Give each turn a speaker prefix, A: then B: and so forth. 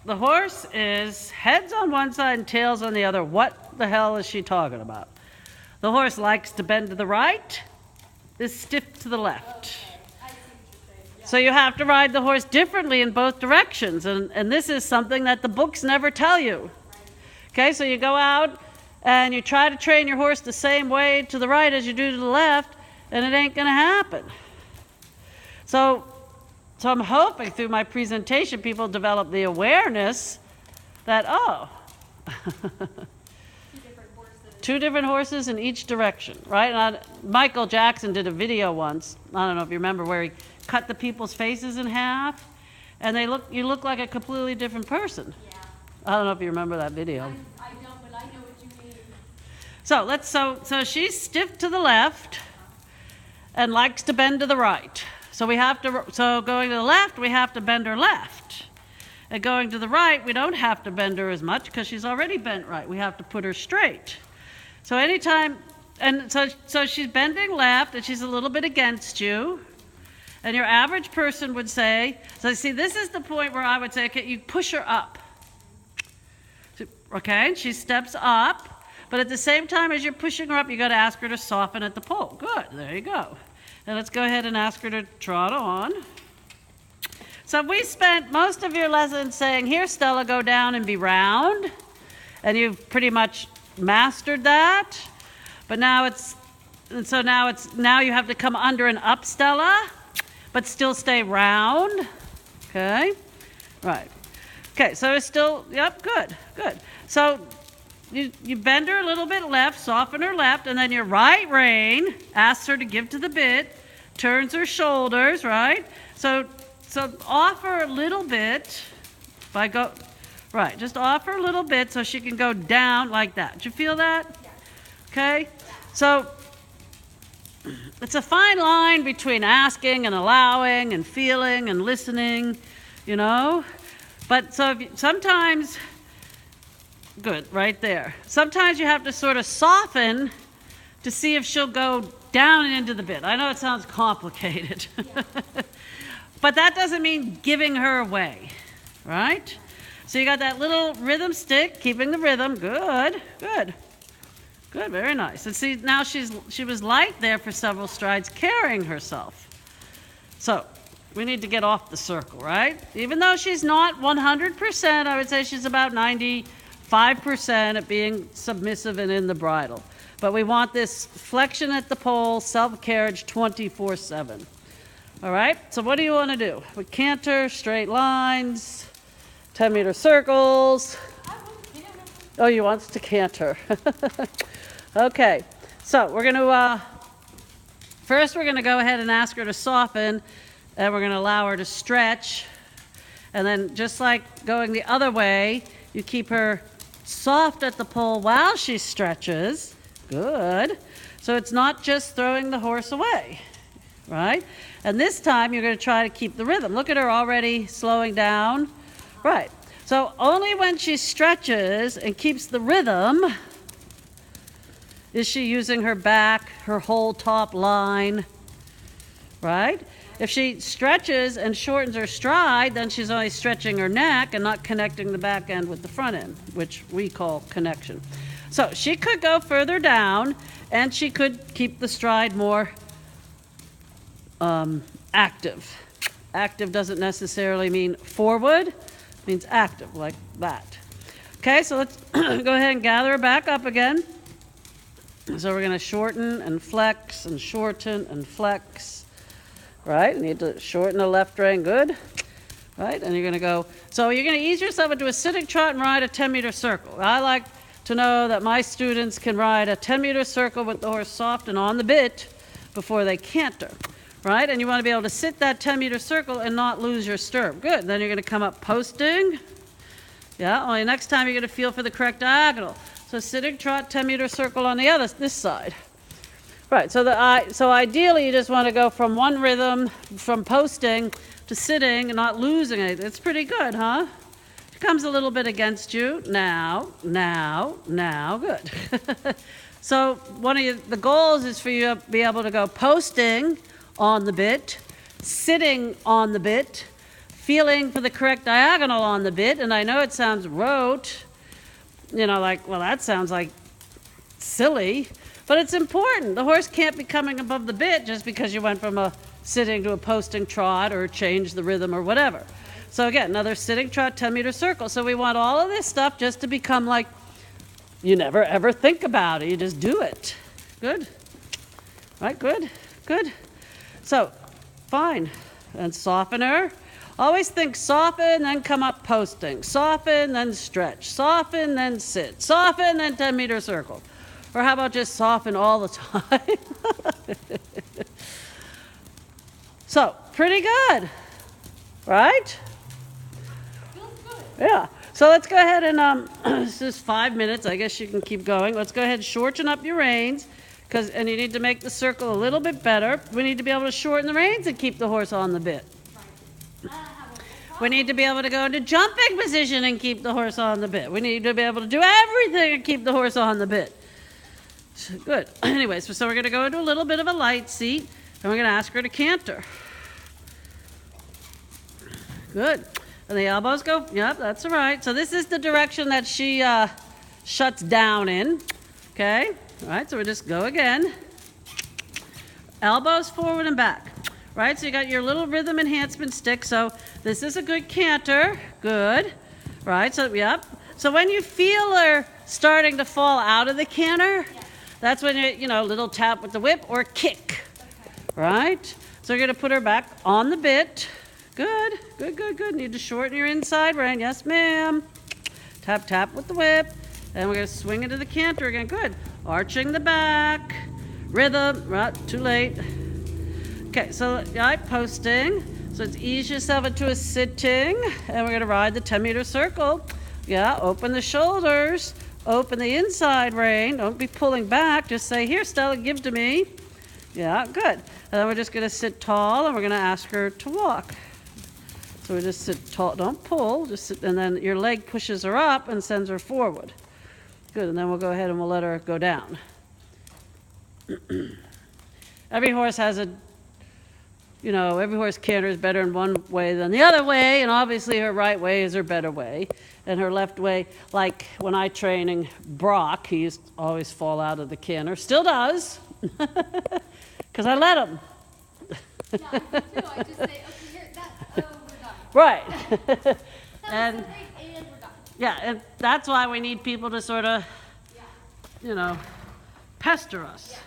A: the horse is heads on one side and tails on the other. What the hell is she talking about? The horse likes to bend to the right, is stiff to the left. So you have to ride the horse differently in both directions, and this is something that the books never tell you. Okay, so you go out and you try to train your horse the same way to the right as you do to the left, and it ain't going to happen. So I'm hoping through my presentation people develop the awareness that, oh, two different horses in each direction, right? And Michael Jackson did a video once, I don't know if you remember, where he cut the people's faces in half, and you look like a completely different person.
B: Yeah.
A: I don't know if you remember that video.
B: I don't, but I know what you mean.
A: So she's stiff to the left and likes to bend to the right. So going to the left, we have to bend her left. And going to the right, we don't have to bend her as much because she's already bent right. We have to put her straight. So anytime, and so she's bending left and she's a little bit against you. And your average person would say, so see, this is the point where I would say, okay, you push her up. Okay, and she steps up, but at the same time as you're pushing her up, you got to ask her to soften at the pole. Good, there you go. And let's go ahead and ask her to trot on. So we spent most of your lesson saying, here, Stella, go down and be round. And you've pretty much mastered that. But now now you have to come under and up, Stella, but still stay round. Okay, right. Okay, so it's still, yep, good. So you bend her a little bit left, soften her left, and then your right rein asks her to give to the bit, turns her shoulders, right? So offer a little bit just offer a little bit so she can go down like that. Did you feel that?
B: Yes.
A: Okay, so it's a fine line between asking and allowing and feeling and listening, you know? But sometimes, good, right there. Sometimes you have to sort of soften to see if she'll go down and into the bit. I know it sounds complicated, but that doesn't mean giving her away, right? So you got that little rhythm stick, keeping the rhythm. Good, very nice. And see, now she was light there for several strides, carrying herself. So we need to get off the circle, right? Even though she's not 100%, I would say she's about 95% at being submissive and in the bridle. But we want this flexion at the pole, self-carriage 24/7. All right, so what do you want to do? We canter, straight lines, 10-meter circles. Oh, you want to canter. Okay, so we're going to, first we're going to go ahead and ask her to soften, and we're going to allow her to stretch. And then just like going the other way, you keep her soft at the pole while she stretches. Good. So it's not just throwing the horse away, right? And this time you're going to try to keep the rhythm. Look at her already slowing down. Right. So only when she stretches and keeps the rhythm is she using her back, her whole top line, right? If she stretches and shortens her stride, then she's only stretching her neck and not connecting the back end with the front end, which we call connection. So she could go further down, and she could keep the stride more active. Active doesn't necessarily mean forward, it means active, like that. Okay, so let's go ahead and gather her back up again. So we're going to shorten and flex and shorten and flex. Right, you need to shorten the left rein, good. Right, and you're going to go, so you're going to ease yourself into a sitting trot and ride a 10-meter circle. I like to know that my students can ride a 10-meter circle with the horse soft and on the bit before they canter. Right, and you want to be able to sit that 10-meter circle and not lose your stirrup. Good, then you're going to come up posting. Yeah, only next time you're going to feel for the correct diagonal. So sitting trot, 10-meter circle on this side. Right, so ideally you just want to go from one rhythm, from posting to sitting and not losing anything. It's pretty good, huh? She comes a little bit against you. Now, good. So one of the goals is for you to be able to go posting on the bit, sitting on the bit, feeling for the correct diagonal on the bit. And I know it sounds rote, like, well, that sounds like silly, but it's important. The horse can't be coming above the bit just because you went from a sitting to a posting trot or changed the rhythm or whatever. So again, another sitting trot, 10-meter circle. So we want all of this stuff just to become like, you never ever think about it. You just do it. Good. Right, good, good. So, fine. And softener. Always think soften, then come up posting. Soften, then stretch. Soften, then sit. Soften, then 10-meter circle. Or how about just soften all the time? So, pretty good, right?
B: Feels good.
A: Yeah. So let's go ahead and, this is 5 minutes. I guess you can keep going. Let's go ahead and shorten up your reins, and you need to make the circle a little bit better. We need to be able to shorten the reins and keep the horse on the bit. We need to be able to go into jumping position and keep the horse on the bit. We need to be able to do everything and keep the horse on the bit. Good. Anyways, so we're going to go into a little bit of a light seat, and we're going to ask her to canter. Good. And the elbows go, yep, that's all right. So this is the direction that she shuts down in. Okay? All right, so we just go again. Elbows forward and back. Right, so you got your little rhythm enhancement stick. So this is a good canter. Good. Right, so yep. So when you feel her starting to fall out of the canter, that's when little tap with the whip or kick. Okay. Right? So you're going to put her back on the bit. Good, good, good, good. Need to shorten your inside rein. Yes, ma'am. Tap, tap with the whip. And we're going to swing into the canter again. Good. Arching the back. Rhythm. Right, too late. Okay, so posting. So let's ease yourself into a sitting. And we're going to ride the 10-meter circle. Yeah, open the shoulders. Open the inside rein. Don't be pulling back. Just say, here, Stella, give to me. Yeah, good. And then we're just going to sit tall, and we're going to ask her to walk. So we just sit tall. Don't pull. Just sit, and then your leg pushes her up and sends her forward. Good, and then we'll go ahead and we'll let her go down. Every horse has every horse canters better in one way than the other way, and obviously her right way is her better way. And her left way, like when I training Brock, he used to always fall out of the canter. Still does, because I let him.
B: Yeah, I do too. I just say, okay, here, we're done.
A: Right.
B: And
A: and
B: we're done.
A: yeah, and that's why we need people to sort of, pester us. Yeah.